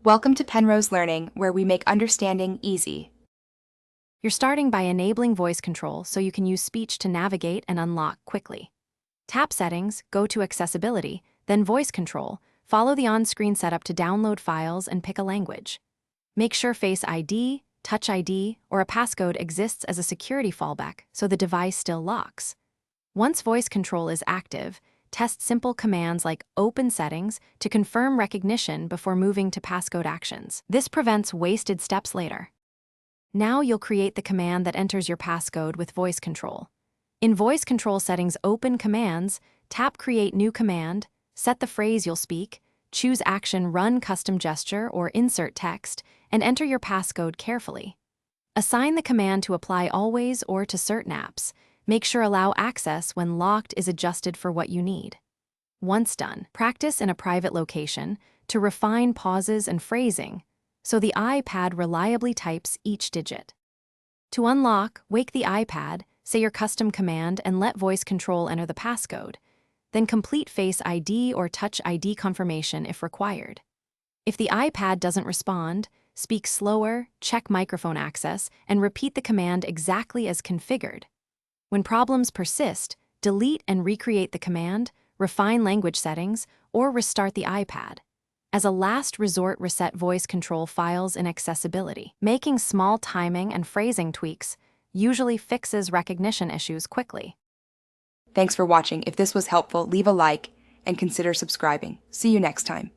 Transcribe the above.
Welcome to Penrose Learning, where we make understanding easy. You're starting by enabling voice control so you can use speech to navigate and unlock quickly. Tap Settings, go to Accessibility, then Voice Control, follow the on-screen setup to download files and pick a language. Make sure Face ID, Touch ID, or a passcode exists as a security fallback so the device still locks. Once voice control is active, test simple commands like Open Settings to confirm recognition before moving to passcode actions. This prevents wasted steps later. Now you'll create the command that enters your passcode with voice control. In Voice Control Settings Open Commands, tap Create New Command, set the phrase you'll speak, choose action Run Custom Gesture or Insert Text, and enter your passcode carefully. Assign the command to apply always or to certain apps. Make sure Allow Access when locked is adjusted for what you need. Once done, practice in a private location to refine pauses and phrasing so the iPad reliably types each digit. To unlock, wake the iPad, say your custom command, and let voice control enter the passcode. Then complete Face ID or Touch ID confirmation if required. If the iPad doesn't respond, speak slower, check microphone access, and repeat the command exactly as configured. When problems persist, delete and recreate the command, refine language settings, or restart the iPad. As a last resort, reset voice control files in Accessibility. Making small timing and phrasing tweaks usually fixes recognition issues quickly. Thanks for watching. If this was helpful, leave a like and consider subscribing. See you next time.